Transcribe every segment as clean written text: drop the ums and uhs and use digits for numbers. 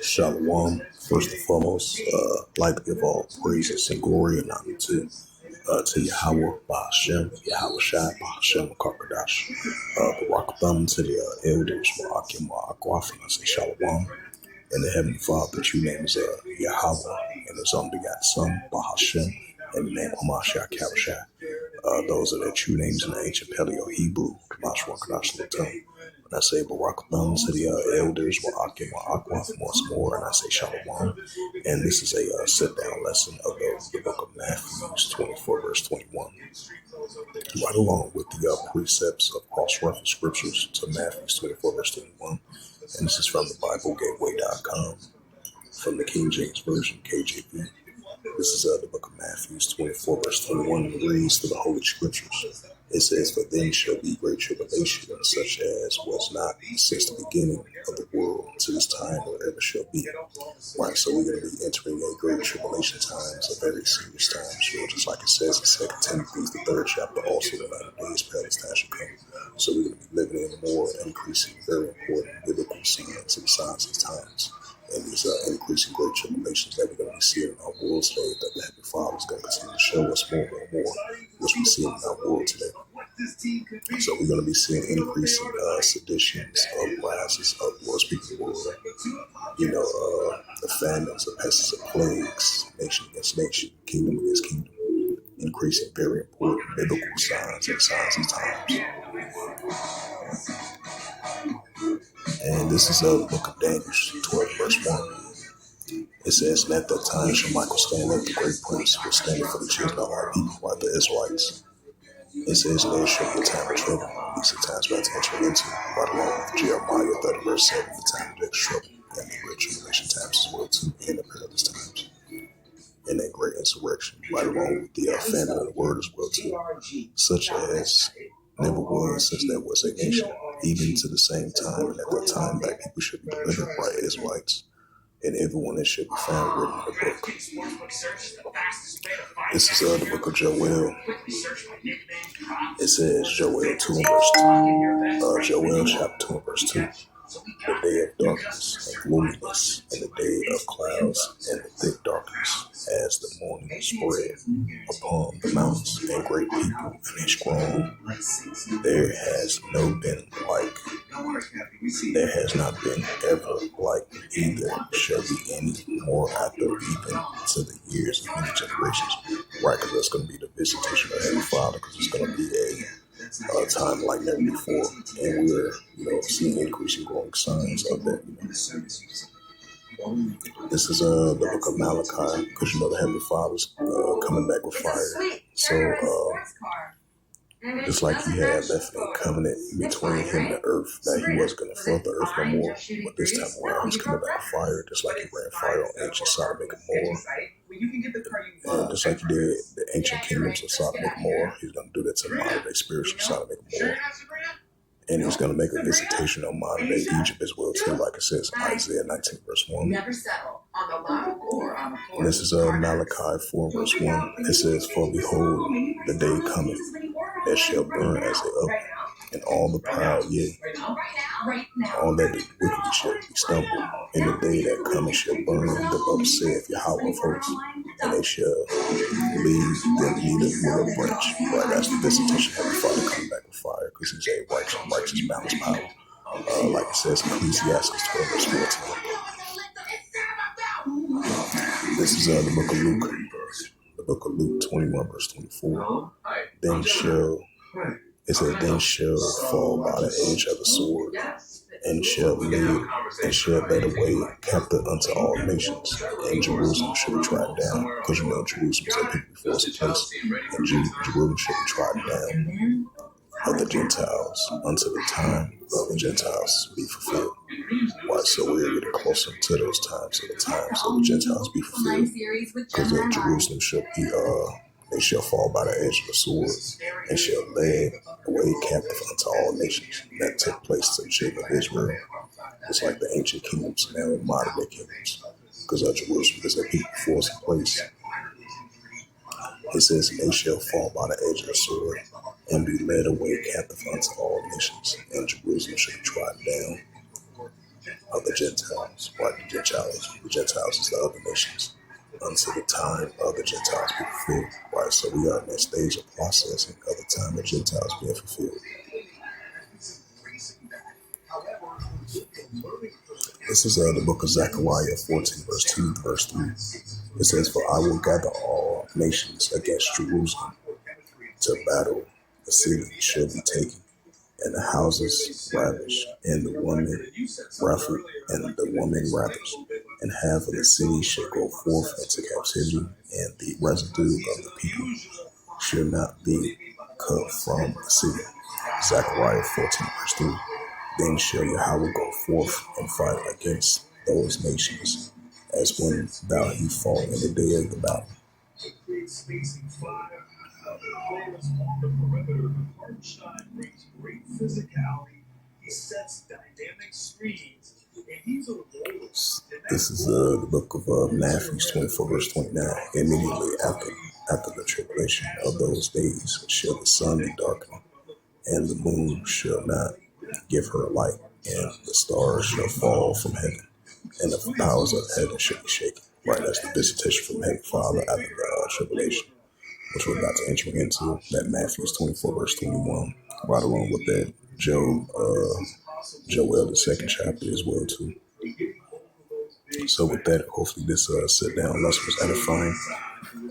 Shalom, first and foremost, like to give all praises and glory and honor to Yahweh, Bahashem, Yahweh Shai, Bahashem, Karkadash, Barak Thumb, to the elders, Ma'akim, Ma'akwaf, and I say Shalom. And the Heavenly Father, the true name is Yahweh, and his only begotten Son, Bahashem, and the name Hamashiach Yahushai. Those are the true names in the ancient Paleo Hebrew, Kamash Wakadash Latam. And I say Barak Thumb to the elders, Ma'akim, Ma'akwaf, once more, and I say Shalom. And this is a sit-down lesson of the book of Matthew, 24, verse 21. Right along with the precepts of cross-reference scriptures to Matthew 24, verse 21. And this is from the BibleGateway.com, from the King James Version, KJV. This is the book of Matthew 24, verse 21, and reads through the Holy Scriptures. It says, "For then shall be great tribulation, such as was not since the beginning of the world to this time or ever shall be." Right, so we're going to be entering a great tribulation times, a very serious time. So just like it says in 2 Timothy, the 3rd chapter, also the latter days, perilous time shall come. So we're going to be living in more increasing, very important biblical signs and signs of times. And these increasing great tribulations that we're going to be seeing in our world today, that the Heavenly Father is going to continue to show us more and more, which we see in our world today. So we're going to be seeing increasing seditions, uprisings, uproars, speaking the word. The famines, the pests, the plagues, nation against nation, kingdom against kingdom. Increasing very important biblical signs and signs of times. And this is the book of Daniel, 12, verse 1. It says, "And at that time shall Michael stand up, the great prince, who was standing for the children of our people, like the Israelites. It says, "And there shall be a time of trouble." These are times about to enter into, right along with Jeremiah 30, verse 7, the time of that trouble, and the great tribulation times as well, too, and the perilous times. And that great insurrection, right along with the famine of the word as well, too, such as never was since there was a nation, even to the same time, and at that time black people should be delivered by Israelites, and everyone that should be found written in the book. This is the book of Joel. It says Joel 2 and verse 2. Joel chapter 2 and verse 2. "The day of darkness and gloominess, and the day of clouds and the thick darkness, as the morning spread upon the mountains, and great people, and each groan. There has not been ever like, either shall be any more after, even to the years of many generations." Right, because that's going to be the visitation of Heavenly Father, because it's going to be a time like never before, and we're seeing increasing growing signs of that. This is the book of Malachi, because the Heavenly Father's coming back with fire. So just like he had left a covenant between him and the earth, that he wasn't going to flood the earth no more, but this time around he's coming back with fire, just like he ran fire on ancient Sodom and Gomorrah. And just like he did the ancient kingdoms of Sodom and Gomorrah, he's going to do that to the modern day spiritual Sodom and Gomorrah. And he's going to make a visitation on modern day Egypt as well, too, like it says in Isaiah 19, verse 1. And this is Malachi 4, verse 1. It says, "For behold, the day cometh, that shall burn as a oven, and all the proud, yea, all that the wicked shall be stumbled. In the day that cometh shall burn them up, saith Yahweh of hosts, and they shall leave them neither wood or branch." Right, that's the visitation of the Father coming back with fire, because he's a righteous, balanced power. Like it says in Ecclesiastes 12, verse 14. This is the book of Luke. The book of Luke 21, verse 24. Then shall fall by the edge of the sword, and shall lead away captive unto all nations, and Jerusalem shall be trodden down, because Jerusalem is a people before it's a place, and Jerusalem shall be trodden down of the Gentiles until the time of the Gentiles be fulfilled. Why? So we're getting closer to those times, so the times of the Gentiles be fulfilled, because Jerusalem shall be they shall fall by the edge of the sword, and shall lay away captive unto all nations. That took place to the children of Israel. It's like the ancient kingdoms now in modern day kingdoms, because Jerusalem is a people before it's a place. It says, "And they shall fall by the edge of the sword, and be led away captive unto all nations, and Jerusalem shall be trodden down of the Gentiles. Right, the Gentiles is the other nations, until the time of the Gentiles be fulfilled. Right, so we are in that stage of processing of the time of Gentiles being fulfilled. This is the book of Zechariah 14, verse 2, verse 3. It says, "For I will gather all nations against Jerusalem to battle. The city shall be taken, and the houses ravished, and the women ravished, and half of the city shall go forth into captivity, and the residue of the people shall not be cut from the city." Zechariah 14, verse 3. Then shall Yahweh go forth and fight against those nations, as when thou he fought in the day of the battle. This is the book of Matthew 24, verse 29. Immediately after the tribulation of those days shall the sun be darkened, and the moon shall not give her light, and the stars shall fall from heaven, and the powers of heaven shall be shaken. Right, that's the visitation from heaven, Father, after the tribulation, which we're about to enter into. That Matthew 24, verse 21, right along with that Joel, the second chapter as well too. So with that, hopefully this sit down lesson was edifying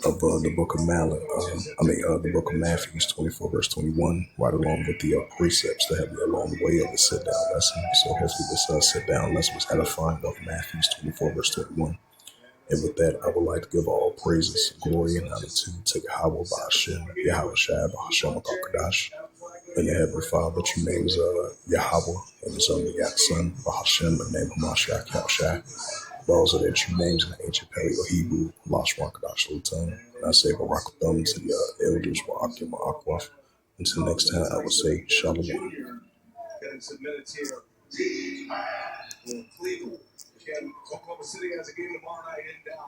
of the book of the book of Matthew 24, verse 21, right along with the precepts that have been along the way of the sit down lesson. So hopefully this sit down lesson was edifying of Matthew 24, verse 21. And with that, I would like to give all praises, glory, and honor to Yahweh Ba'ashem, Yahweh Shai, Ba'ashem, Akakadash, and the Heavenly Father, that you names Yahweh, and His only begotten Son, Ba'ashem, the name of Mashiach Yahushai. Those are their true names in the ancient Paleo Hebrew, Lash Rakadash Lutan. And I say Barak Thumb to the elders, Ba'akim Ma'akwaf. Until next time, I will say Shalom.